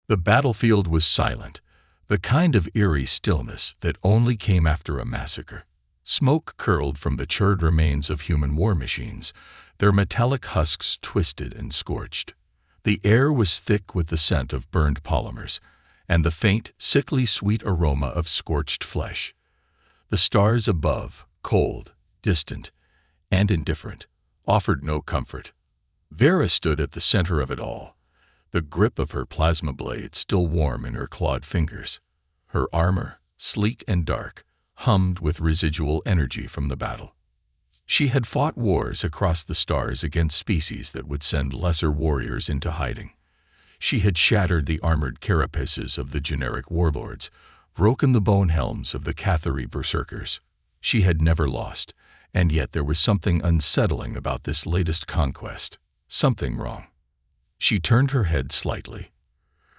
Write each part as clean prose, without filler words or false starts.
The battlefield was silent, the kind of eerie stillness that only came after a massacre. Smoke curled from the charred remains of human war machines, their metallic husks twisted and scorched. The air was thick with the scent of burned polymers, and the faint, sickly sweet aroma of scorched flesh. The stars above, cold, distant, and indifferent, offered no comfort. Vera stood at the center of it all, the grip of her plasma blade still warm in her clawed fingers. Her armor, sleek and dark, hummed with residual energy from the battle. She had fought wars across the stars against species that would send lesser warriors into hiding. She had shattered the armored carapaces of the generic warlords, broken the bone helms of the Cathari berserkers. She had never lost, and yet there was something unsettling about this latest conquest. Something wrong. She turned her head slightly,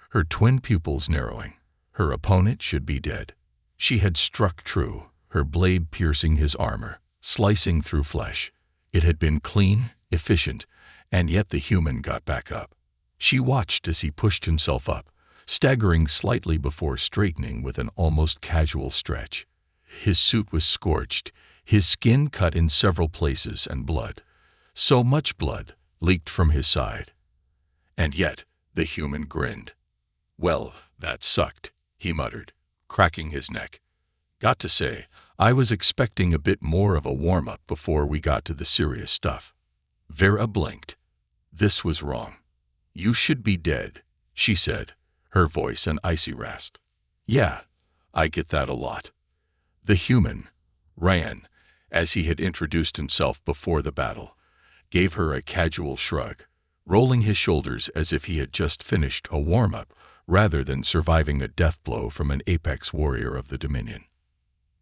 her twin pupils narrowing. Her opponent should be dead. She had struck true, her blade piercing his armor, slicing through flesh. It had been clean, efficient, and yet the human got back up. She watched as he pushed himself up, staggering slightly before straightening with an almost casual stretch. His suit was scorched, his skin cut in several places, and blood, so much blood, leaked from his side. And yet the human grinned. "Well, that sucked," he muttered, cracking his neck. "Got to say, I was expecting a bit more of a warm-up before we got to the serious stuff." Vera blinked. This was wrong. "You should be dead," she said, her voice an icy rasp. "Yeah, I get that a lot." The human, Ryan, as he had introduced himself before the battle, gave her a casual shrug, rolling his shoulders as if he had just finished a warm-up rather than surviving a death blow from an apex warrior of the Dominion.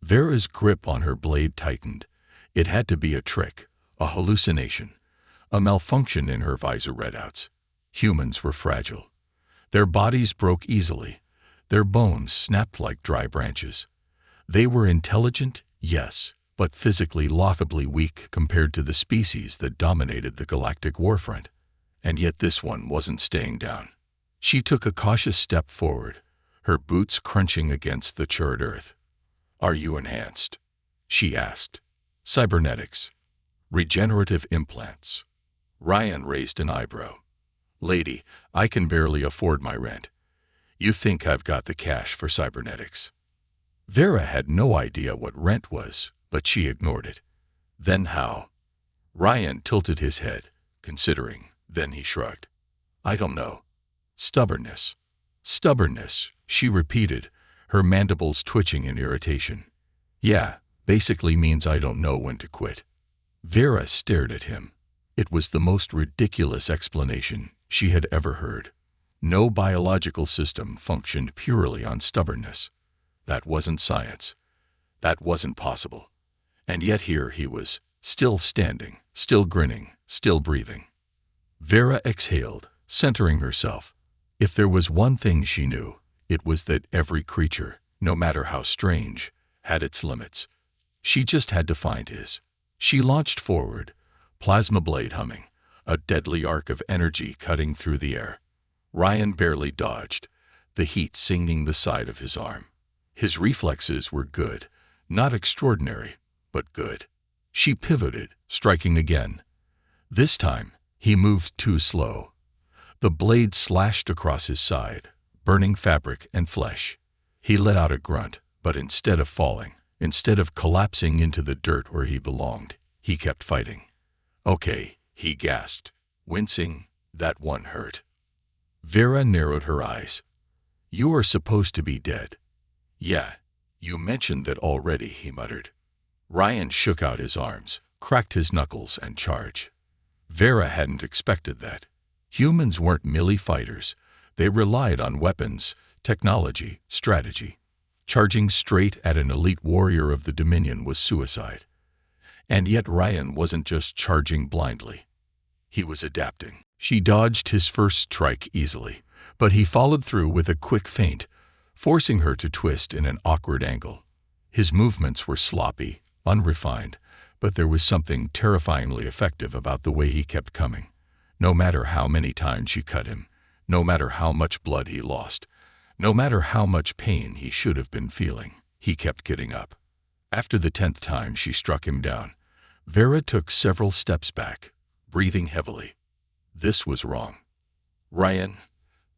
Vera's grip on her blade tightened. It had to be a trick, a hallucination, a malfunction in her visor readouts. Humans were fragile. Their bodies broke easily. Their bones snapped like dry branches. They were intelligent, yes, but physically laughably weak compared to the species that dominated the galactic warfront. And yet this one wasn't staying down. She took a cautious step forward, her boots crunching against the charred earth. "Are you enhanced?" she asked. "Cybernetics. Regenerative implants." Ryan raised an eyebrow. "Lady, I can barely afford my rent. You think I've got the cash for cybernetics?" Vera had no idea what rent was, but she ignored it. "Then how?" Ryan tilted his head, considering. Then he shrugged. "I don't know. Stubbornness." "Stubbornness," she repeated, her mandibles twitching in irritation. "Yeah, basically means I don't know when to quit." Vera stared at him. It was the most ridiculous explanation she had ever heard. No biological system functioned purely on stubbornness. That wasn't science. That wasn't possible. And yet here he was, still standing, still grinning, still breathing. Vera exhaled, centering herself. If there was one thing she knew, it was that every creature, no matter how strange, had its limits. She just had to find his. She launched forward, plasma blade humming, a deadly arc of energy cutting through the air. Ryan barely dodged, the heat singing the side of his arm. His reflexes were good, not extraordinary, but good. She pivoted, striking again. This time, he moved too slow. The blade slashed across his side, burning fabric and flesh. He let out a grunt, but instead of falling, instead of collapsing into the dirt where he belonged, he kept fighting. "Okay," he gasped, wincing. "That one hurt." Vera narrowed her eyes. "You are supposed to be dead." "Yeah, you mentioned that already," he muttered. Ryan shook out his arms, cracked his knuckles, and charged. Vera hadn't expected that. Humans weren't melee fighters. They relied on weapons, technology, strategy. Charging straight at an elite warrior of the Dominion was suicide. And yet Ryan wasn't just charging blindly. He was adapting. She dodged his first strike easily, but he followed through with a quick feint, forcing her to twist in an awkward angle. His movements were sloppy, unrefined, but there was something terrifyingly effective about the way he kept coming. No matter how many times she cut him, No matter how much blood he lost, no matter how much pain he should have been feeling, he kept getting up. After the 10th time she struck him down, Vera took several steps back, breathing heavily. This was wrong. Ryan,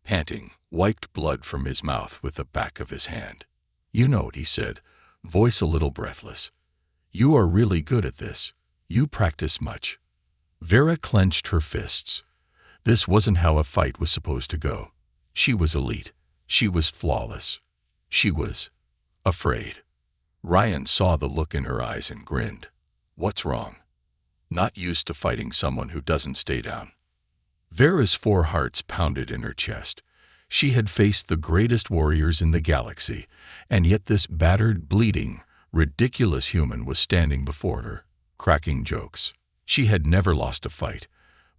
panting, wiped blood from his mouth with the back of his hand. "You know," he said, voice a little breathless. "You are really good at this. You practice much." Vera clenched her fists. This wasn't how a fight was supposed to go. She was elite. She was flawless. She was afraid. Ryan saw the look in her eyes and grinned. "What's wrong?" "Not used to fighting someone who doesn't stay down." Vera's 4 hearts pounded in her chest. She had faced the greatest warriors in the galaxy, and yet this battered, bleeding, ridiculous human was standing before her, cracking jokes. She had never lost a fight,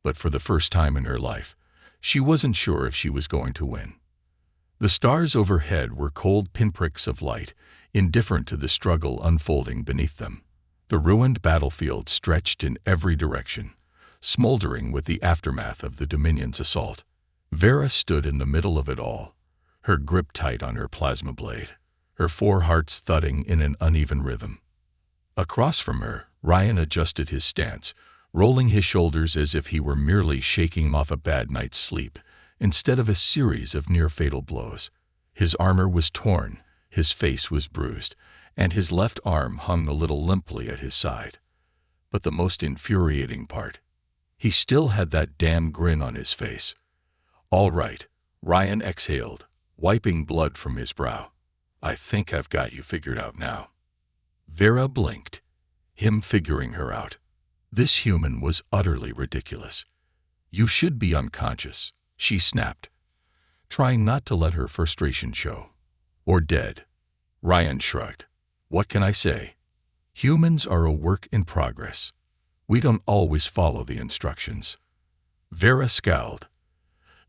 but for the first time in her life, she wasn't sure if she was going to win. The stars overhead were cold pinpricks of light, indifferent to the struggle unfolding beneath them. The ruined battlefield stretched in every direction, smoldering with the aftermath of the Dominion's assault. Vera stood in the middle of it all, her grip tight on her plasma blade, her 4 hearts thudding in an uneven rhythm. Across from her, Ryan adjusted his stance, rolling his shoulders as if he were merely shaking off a bad night's sleep, instead of a series of near-fatal blows. His armor was torn, his face was bruised, and his left arm hung a little limply at his side. But the most infuriating part, he still had that damn grin on his face. "All right," Ryan exhaled, wiping blood from his brow. "I think I've got you figured out now." Vera blinked. Him figuring her out. This human was utterly ridiculous. "You should be unconscious," she snapped, trying not to let her frustration show. "Or dead." Ryan shrugged. "What can I say? Humans are a work in progress. We don't always follow the instructions." Vera scowled.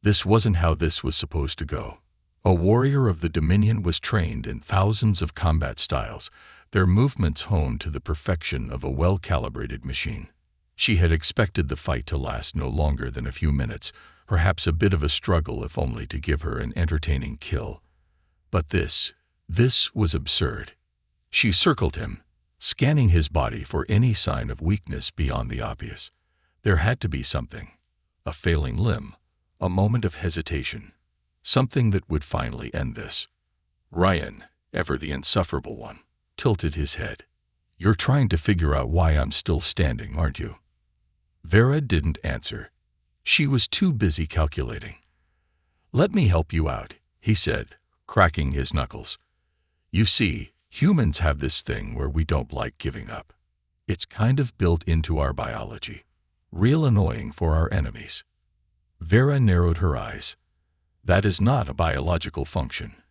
This wasn't how this was supposed to go. A warrior of the Dominion was trained in thousands of combat styles, their movements honed to the perfection of a well-calibrated machine. She had expected the fight to last no longer than a few minutes, perhaps a bit of a struggle if only to give her an entertaining kill. But this was absurd. She circled him, scanning his body for any sign of weakness beyond the obvious. There had to be something. A failing limb, a moment of hesitation, something that would finally end this. Ryan, ever the insufferable one, tilted his head. "You're trying to figure out why I'm still standing, aren't you?" Vera didn't answer. She was too busy calculating. "Let me help you out," he said, cracking his knuckles. "You see, humans have this thing where we don't like giving up. It's kind of built into our biology. Real annoying for our enemies." Vera narrowed her eyes. "That is not a biological function.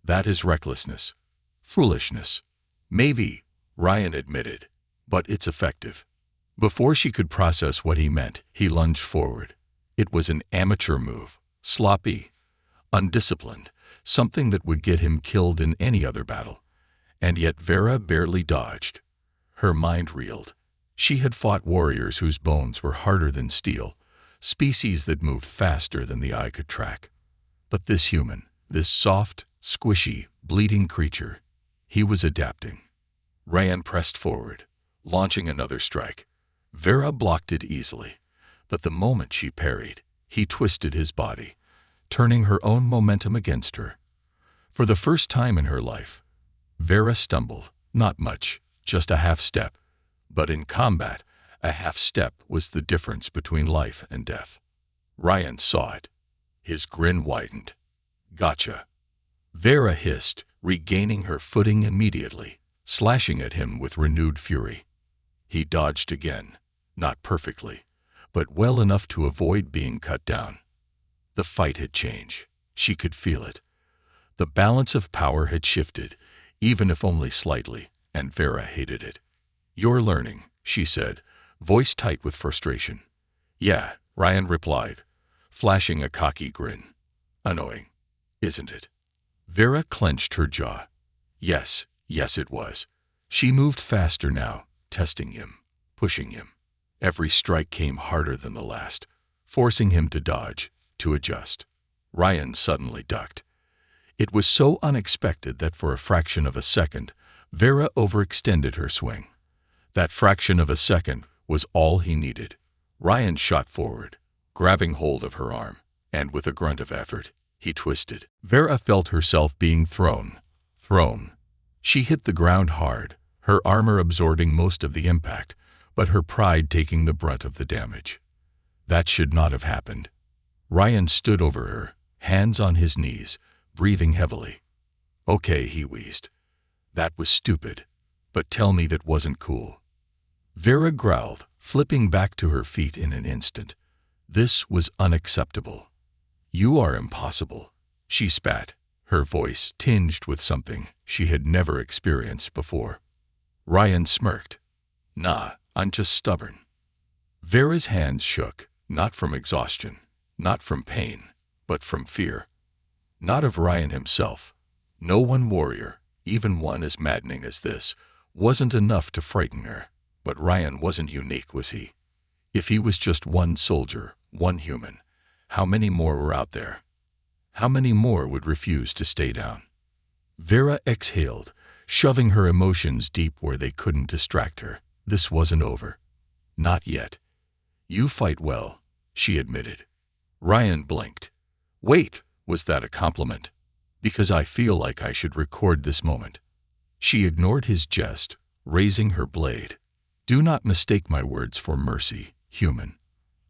That is recklessness. Foolishness." "Maybe," Ryan admitted, "but it's effective." Before she could process what he meant, he lunged forward. It was an amateur move, sloppy, undisciplined, something that would get him killed in any other battle. And yet Vera barely dodged. Her mind reeled. She had fought warriors whose bones were harder than steel, species that moved faster than the eye could track. But this human, this soft, squishy, bleeding creature, he was adapting. Ryan pressed forward, launching another strike. Vera blocked it easily, but the moment she parried, he twisted his body, turning her own momentum against her. For the first time in her life, Vera stumbled, not much, just a half step. But in combat, a half step was the difference between life and death. Ryan saw it. His grin widened. "Gotcha." Vera hissed, regaining her footing immediately, slashing at him with renewed fury. He dodged again, not perfectly, but well enough to avoid being cut down. The fight had changed. She could feel it. The balance of power had shifted, even if only slightly, and Vera hated it. "You're learning," she said, voice tight with frustration. "Yeah," Ryan replied, flashing a cocky grin. "Annoying, isn't it?" Vera clenched her jaw. Yes it was. She moved faster now, testing him, pushing him. Every strike came harder than the last, forcing him to dodge, to adjust. Ryan suddenly ducked. It was so unexpected that for a fraction of a second, Vera overextended her swing. That fraction of a second was all he needed. Ryan shot forward, grabbing hold of her arm, and with a grunt of effort, he twisted. Vera felt herself being thrown. She hit the ground hard, her armor absorbing most of the impact, but her pride taking the brunt of the damage. That should not have happened. Ryan stood over her, hands on his knees, breathing heavily. "Okay," he wheezed. "That was stupid, but tell me that wasn't cool." Vera growled, flipping back to her feet in an instant. This was unacceptable. "You are impossible," she spat, her voice tinged with something she had never experienced before. Ryan smirked. "Nah, I'm just stubborn." Vera's hands shook, not from exhaustion, not from pain, but from fear. Not of Ryan himself. No one warrior, even one as maddening as this, wasn't enough to frighten her. But Ryan wasn't unique, was he? If he was just one soldier, one human, how many more were out there? How many more would refuse to stay down? Vera exhaled, shoving her emotions deep where they couldn't distract her. This wasn't over. Not yet. "You fight well," she admitted. Ryan blinked. "Wait, was that a compliment? Because I feel like I should record this moment." She ignored his jest, raising her blade. "Do not mistake my words for mercy, human.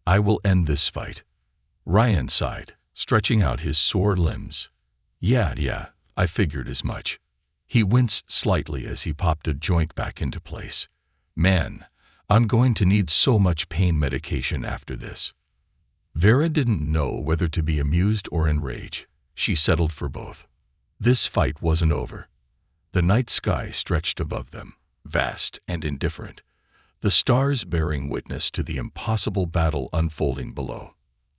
I will end this fight." Ryan sighed, stretching out his sore limbs. Yeah, I figured as much." He winced slightly as he popped a joint back into place. "Man, I'm going to need so much pain medication after this." Vera didn't know whether to be amused or enraged. She settled for both. This fight wasn't over. The night sky stretched above them, vast and indifferent, the stars bearing witness to the impossible battle unfolding below.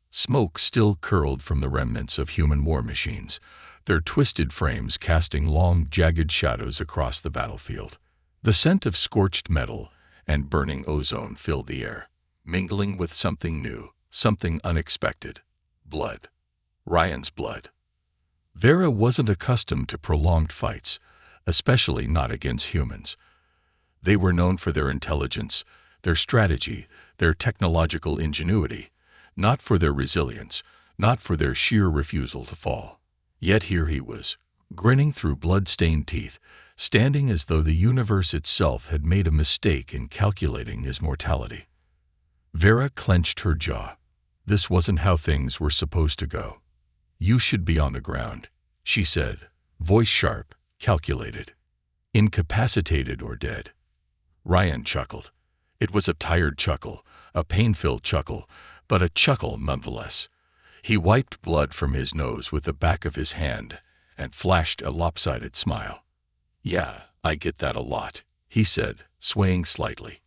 Smoke still curled from the remnants of human war machines, their twisted frames casting long, jagged shadows across the battlefield. The scent of scorched metal and burning ozone filled the air, mingling with something new, something unexpected. Blood. Ryan's blood. Vera wasn't accustomed to prolonged fights, especially not against humans. They were known for their intelligence, their strategy, their technological ingenuity, not for their resilience, not for their sheer refusal to fall. Yet here he was, grinning through blood-stained teeth, standing as though the universe itself had made a mistake in calculating his mortality. Vera clenched her jaw. This wasn't how things were supposed to go. "You should be on the ground," she said, voice sharp, calculated. "Incapacitated or dead." Ryan chuckled. It was a tired chuckle, a pain-filled chuckle, but a chuckle nonetheless. He wiped blood from his nose with the back of his hand and flashed a lopsided smile. "Yeah, I get that a lot," he said, swaying slightly.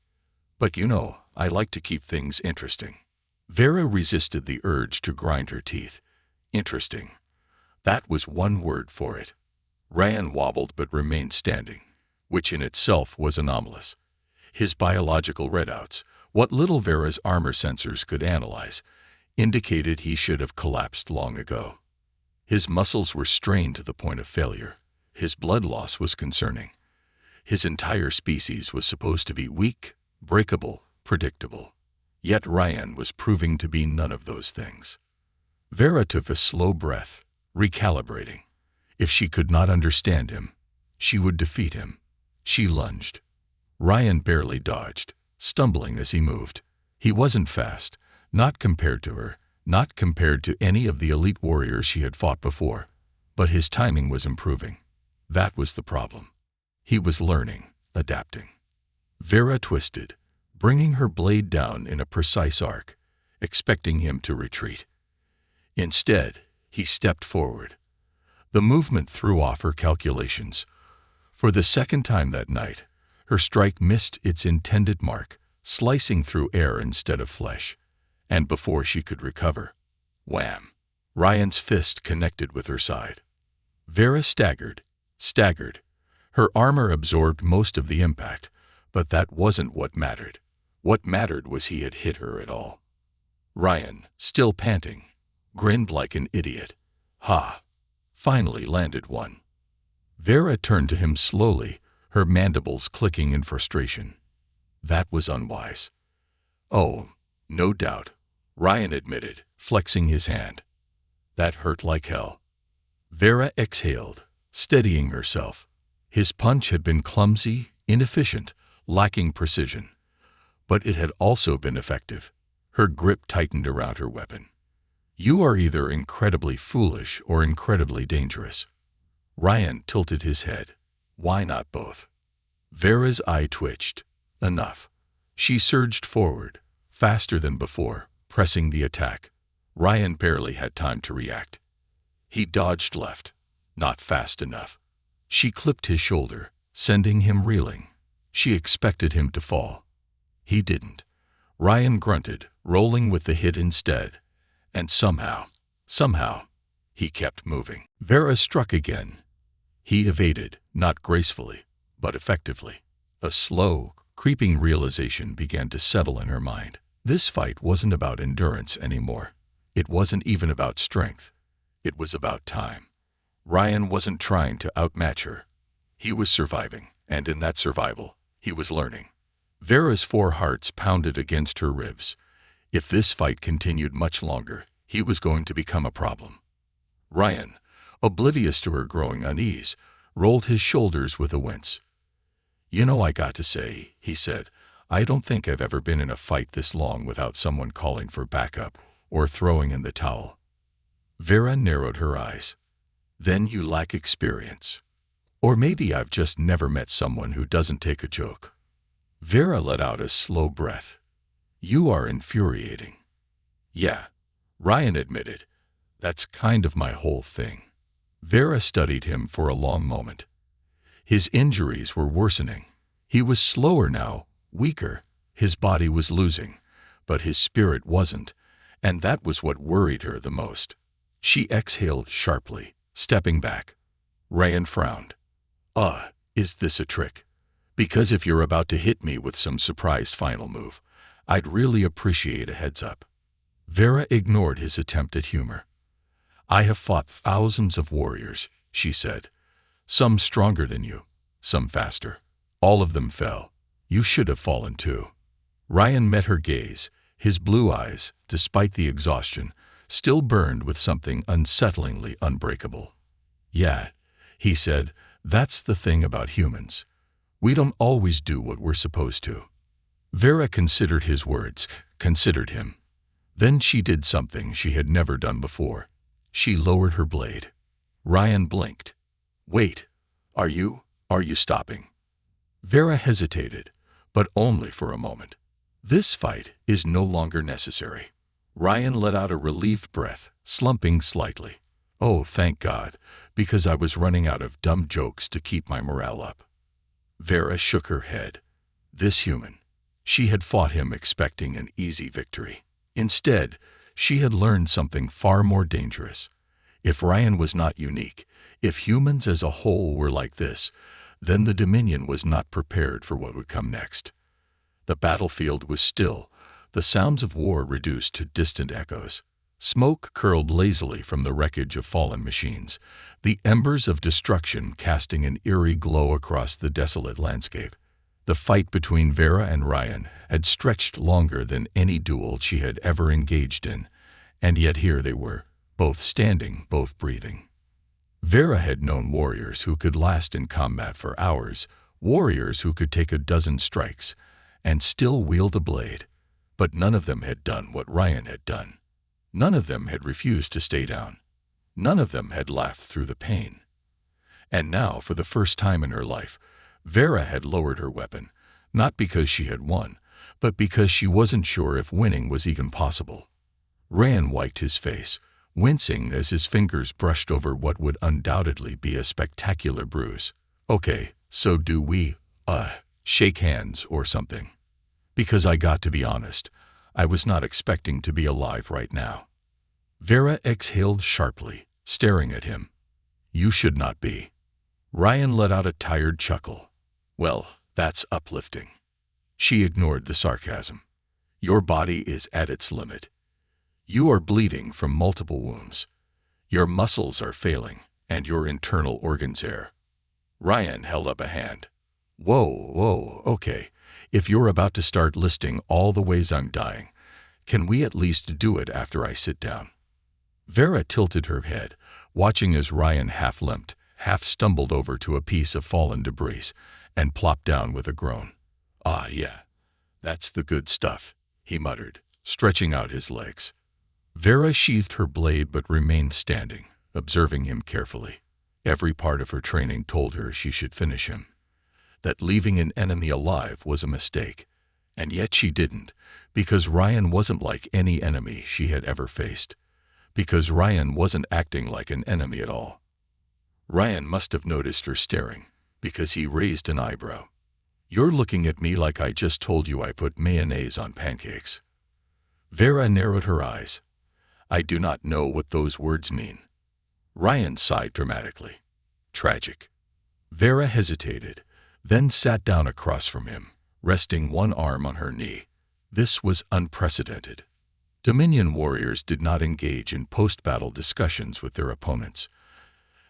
"But you know, I like to keep things interesting." Vera resisted the urge to grind her teeth. Interesting. That was one word for it. Ryan wobbled but remained standing, which in itself was anomalous. His biological readouts, what little Vera's armor sensors could analyze, indicated he should have collapsed long ago. His muscles were strained to the point of failure. His blood loss was concerning. His entire species was supposed to be weak, breakable, predictable. Yet Ryan was proving to be none of those things. Vera took a slow breath, recalibrating. If she could not understand him, she would defeat him. She lunged. Ryan barely dodged, stumbling as he moved. He wasn't fast, not compared to her, not compared to any of the elite warriors she had fought before. But his timing was improving. That was the problem. He was learning, adapting. Vera twisted, bringing her blade down in a precise arc, expecting him to retreat. Instead, he stepped forward. The movement threw off her calculations. For the second time that night, her strike missed its intended mark, slicing through air instead of flesh. And before she could recover, wham! Ryan's fist connected with her side. Vera staggered. Her armor absorbed most of the impact, but that wasn't what mattered. What mattered was he had hit her at all. Ryan, still panting, grinned like an idiot. Ha! Finally landed one. Vera turned to him slowly, her mandibles clicking in frustration. That was unwise. Oh, no doubt, Ryan admitted, flexing his hand. That hurt like hell. Vera exhaled, steadying herself. His punch had been clumsy, inefficient, lacking precision. But it had also been effective. Her grip tightened around her weapon. You are either incredibly foolish or incredibly dangerous. Ryan tilted his head. Why not both? Vera's eye twitched. Enough. She surged forward, faster than before, pressing the attack. Ryan barely had time to react. He dodged left. Not fast enough. She clipped his shoulder, sending him reeling. She expected him to fall. He didn't. Ryan grunted, rolling with the hit instead. And somehow, he kept moving. Vera struck again. He evaded, not gracefully, but effectively. A slow, creeping realization began to settle in her mind. This fight wasn't about endurance anymore. It wasn't even about strength. It was about time. Ryan wasn't trying to outmatch her. He was surviving, and in that survival, he was learning. Vera's 4 hearts pounded against her ribs. If this fight continued much longer, he was going to become a problem. Ryan, oblivious to her growing unease, rolled his shoulders with a wince. You know, I got to say, he said, I don't think I've ever been in a fight this long without someone calling for backup or throwing in the towel. Vera narrowed her eyes. Then you lack experience. Or maybe I've just never met someone who doesn't take a joke. Vera let out a slow breath. You are infuriating. Yeah, Ryan admitted. That's kind of my whole thing. Vera studied him for a long moment. His injuries were worsening. He was slower now, weaker. His body was losing, but his spirit wasn't, and that was what worried her the most. She exhaled sharply, stepping back. Ryan frowned. Is this a trick? Because if you're about to hit me with some surprised final move, I'd really appreciate a heads up. Vera ignored his attempt at humor. I have fought thousands of warriors, she said. Some stronger than you, some faster. All of them fell. You should have fallen too. Ryan met her gaze. His blue eyes, despite the exhaustion, still burned with something unsettlingly unbreakable. Yeah, he said, that's the thing about humans. We don't always do what we're supposed to. Vera considered his words, considered him. Then she did something she had never done before. She lowered her blade. Ryan blinked. Wait, are you stopping? Vera hesitated, but only for a moment. This fight is no longer necessary. Ryan let out a relieved breath, slumping slightly. Oh, thank God, because I was running out of dumb jokes to keep my morale up. Vera shook her head. This human. She had fought him expecting an easy victory. Instead, she had learned something far more dangerous. If Ryan was not unique, if humans as a whole were like this, then the Dominion was not prepared for what would come next. The battlefield was still, the sounds of war reduced to distant echoes. Smoke curled lazily from the wreckage of fallen machines, the embers of destruction casting an eerie glow across the desolate landscape. The fight between Vera and Ryan had stretched longer than any duel she had ever engaged in, and yet here they were, both standing, both breathing. Vera had known warriors who could last in combat for hours, warriors who could take a dozen strikes, and still wield a blade. But none of them had done what Ryan had done. None of them had refused to stay down. None of them had laughed through the pain. And now, for the first time in her life, Vera had lowered her weapon, not because she had won, but because she wasn't sure if winning was even possible. Ryan wiped his face, wincing as his fingers brushed over what would undoubtedly be a spectacular bruise. Okay, so do we, shake hands or something? Because I got to be honest, I was not expecting to be alive right now. Vera exhaled sharply, staring at him. You should not be. Ryan let out a tired chuckle. Well, that's uplifting. She ignored the sarcasm. Your body is at its limit. You are bleeding from multiple wounds. Your muscles are failing, and your internal organs are. Ryan held up a hand. Whoa, okay. If you're about to start listing all the ways I'm dying, can we at least do it after I sit down? Vera tilted her head, watching as Ryan half limped, half stumbled over to a piece of fallen debris, and plopped down with a groan. Ah, yeah, that's the good stuff, he muttered, stretching out his legs. Vera sheathed her blade but remained standing, observing him carefully. Every part of her training told her she should finish him. That leaving an enemy alive was a mistake, and yet she didn't, because Ryan wasn't like any enemy she had ever faced. Because Ryan wasn't acting like an enemy at all. Ryan must have noticed her staring, because he raised an eyebrow. You're looking at me like I just told you I put mayonnaise on pancakes. Vera narrowed her eyes. I do not know what those words mean. Ryan sighed dramatically. Tragic. Vera hesitated, then sat down across from him, resting one arm on her knee. This was unprecedented. Dominion warriors did not engage in post-battle discussions with their opponents.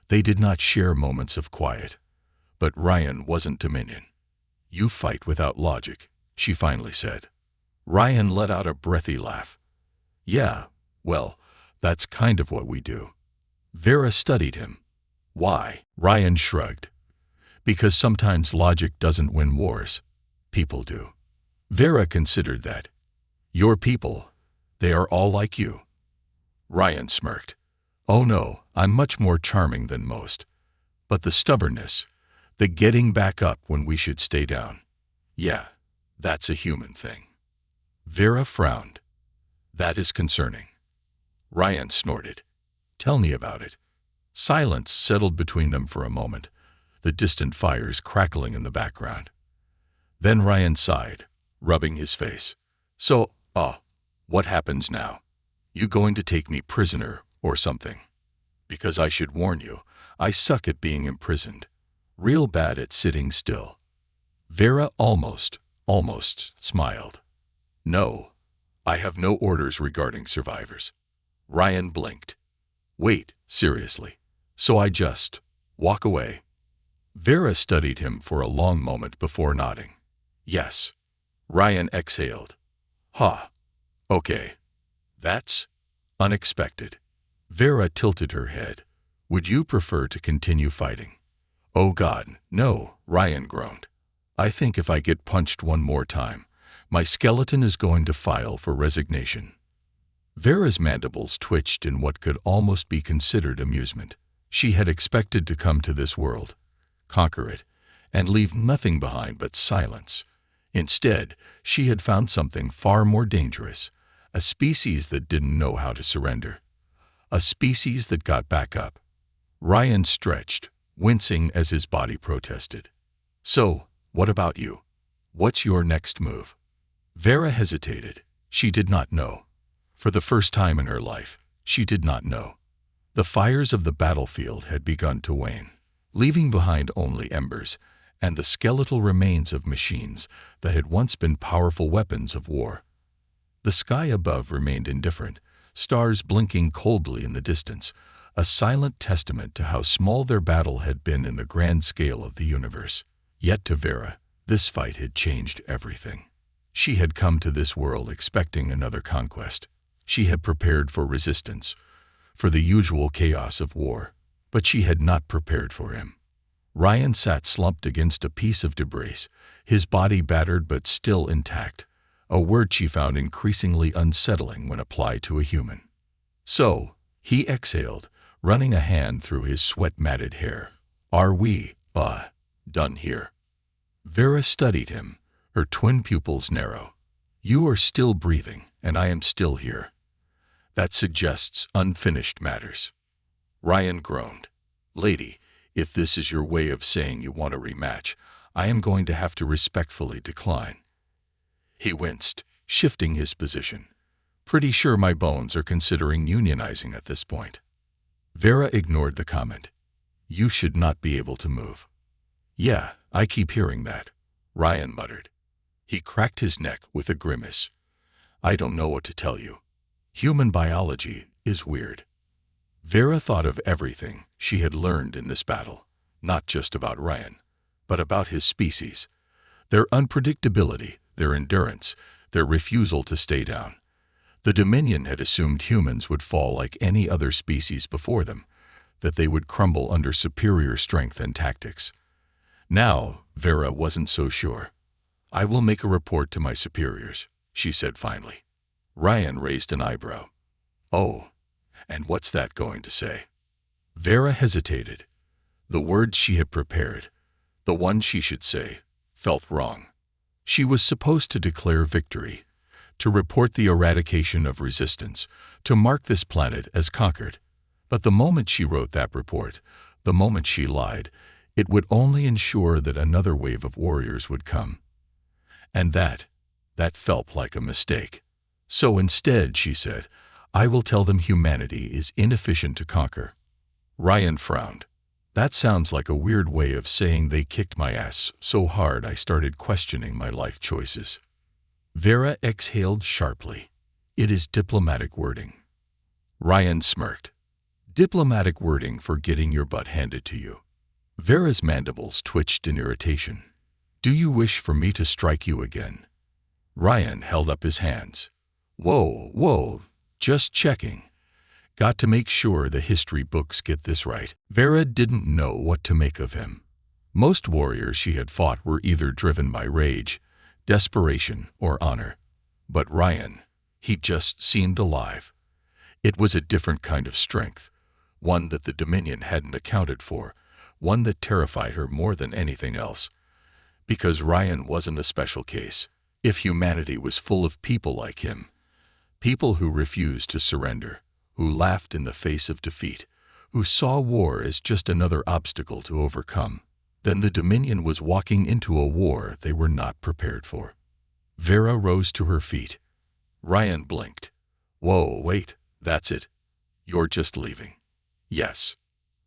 They did not share moments of quiet. But Ryan wasn't Dominion. You fight without logic, she finally said. Ryan let out a breathy laugh. Yeah, well, that's kind of what we do. Vera studied him. Why? Ryan shrugged. Because sometimes logic doesn't win wars. People do. Vera considered that. Your people, they are all like you. Ryan smirked. Oh no, I'm much more charming than most. But the stubbornness, the getting back up when we should stay down. Yeah, that's a human thing. Vera frowned. That is concerning. Ryan snorted. Tell me about it. Silence settled between them for a moment, the distant fires crackling in the background. Then Ryan sighed, rubbing his face. So, what happens now? You going to take me prisoner or something? Because I should warn you, I suck at being imprisoned. Real bad at sitting still. Vera almost smiled. No, I have no orders regarding survivors. Ryan blinked. Wait, seriously. So I just walk away? Vera studied him for a long moment before nodding. Yes. Ryan exhaled. Okay. That's unexpected. Vera tilted her head. Would you prefer to continue fighting? Oh God, no, Ryan groaned. I think if I get punched one more time, my skeleton is going to file for resignation. Vera's mandibles twitched in what could almost be considered amusement. She had expected to come to this world, conquer it, and leave nothing behind but silence. Instead, she had found something far more dangerous, a species that didn't know how to surrender, a species that got back up. Ryan stretched, wincing as his body protested. So, what about you? What's your next move? Vera hesitated. She did not know. For the first time in her life, she did not know. The fires of the battlefield had begun to wane, leaving behind only embers and the skeletal remains of machines that had once been powerful weapons of war. The sky above remained indifferent, stars blinking coldly in the distance, a silent testament to how small their battle had been in the grand scale of the universe. Yet to Vera, this fight had changed everything. She had come to this world expecting another conquest. She had prepared for resistance, for the usual chaos of war, but she had not prepared for him. Ryan sat slumped against a piece of debris, his body battered but still intact, a word she found increasingly unsettling when applied to a human. So, he exhaled, running a hand through his sweat-matted hair. Are we, done here? Vera studied him, her twin pupils narrow. You are still breathing, and I am still here. That suggests unfinished matters. Ryan groaned. Lady, if this is your way of saying you want a rematch, I am going to have to respectfully decline. He winced, shifting his position. Pretty sure my bones are considering unionizing at this point. Vera ignored the comment. You should not be able to move. Yeah, I keep hearing that, Ryan muttered. He cracked his neck with a grimace. I don't know what to tell you. Human biology is weird. Vera thought of everything she had learned in this battle, not just about Ryan, but about his species. Their unpredictability, their endurance, their refusal to stay down. The Dominion had assumed humans would fall like any other species before them, that they would crumble under superior strength and tactics. Now, Vera wasn't so sure. "I will make a report to my superiors," she said finally. Ryan raised an eyebrow. "Oh, and what's that going to say?" Vera hesitated. The words she had prepared, the ones she should say, felt wrong. She was supposed to declare victory, to report the eradication of resistance, to mark this planet as conquered. But the moment she wrote that report, the moment she lied, it would only ensure that another wave of warriors would come. And that felt like a mistake. So instead, she said, "I will tell them humanity is inefficient to conquer." Ryan frowned. "That sounds like a weird way of saying they kicked my ass so hard I started questioning my life choices." Vera exhaled sharply. "It is diplomatic wording." Ryan smirked. "Diplomatic wording for getting your butt handed to you." Vera's mandibles twitched in irritation. "Do you wish for me to strike you again?" Ryan held up his hands. Whoa, just checking. Got to make sure the history books get this right." Vera didn't know what to make of him. Most warriors she had fought were either driven by rage, desperation, or honor. But Ryan, he just seemed alive. It was a different kind of strength, one that the Dominion hadn't accounted for, one that terrified her more than anything else. Because Ryan wasn't a special case. If humanity was full of people like him, people who refused to surrender, who laughed in the face of defeat, who saw war as just another obstacle to overcome, then the Dominion was walking into a war they were not prepared for. Vera rose to her feet. Ryan blinked. "Whoa, wait, that's it. You're just leaving." "Yes."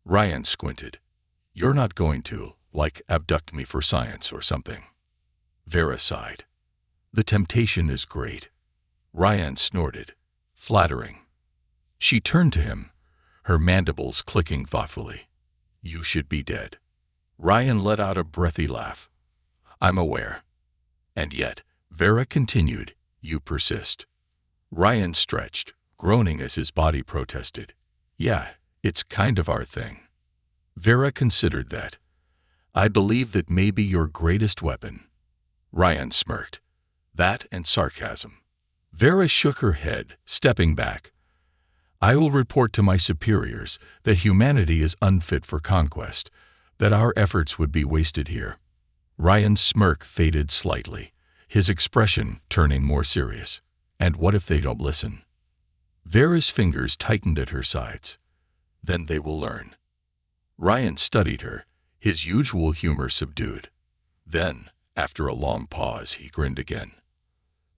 Ryan squinted. "You're not going to, like, abduct me for science or something?" Vera sighed. "The temptation is great." Ryan snorted. "Flattering." She turned to him, her mandibles clicking thoughtfully. "You should be dead." Ryan let out a breathy laugh. "I'm aware." "And yet," Vera continued, "you persist." Ryan stretched, groaning as his body protested. "Yeah, it's kind of our thing." Vera considered that. "I believe that may be your greatest weapon." Ryan smirked. "That and sarcasm." Vera shook her head, stepping back. "I will report to my superiors that humanity is unfit for conquest, that our efforts would be wasted here." Ryan's smirk faded slightly, his expression turning more serious. "And what if they don't listen?" Vera's fingers tightened at her sides. "Then they will learn." Ryan studied her, his usual humor subdued. Then, after a long pause, he grinned again.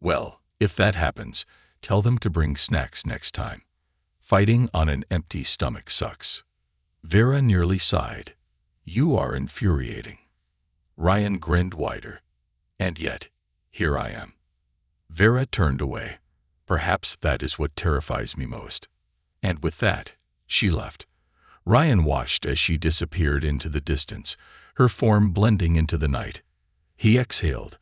"Well, if that happens, tell them to bring snacks next time. Fighting on an empty stomach sucks." Vera nearly sighed. "You are infuriating." Ryan grinned wider. "And yet, here I am." Vera turned away. "Perhaps that is what terrifies me most." And with that, she left. Ryan watched as she disappeared into the distance, her form blending into the night. He exhaled,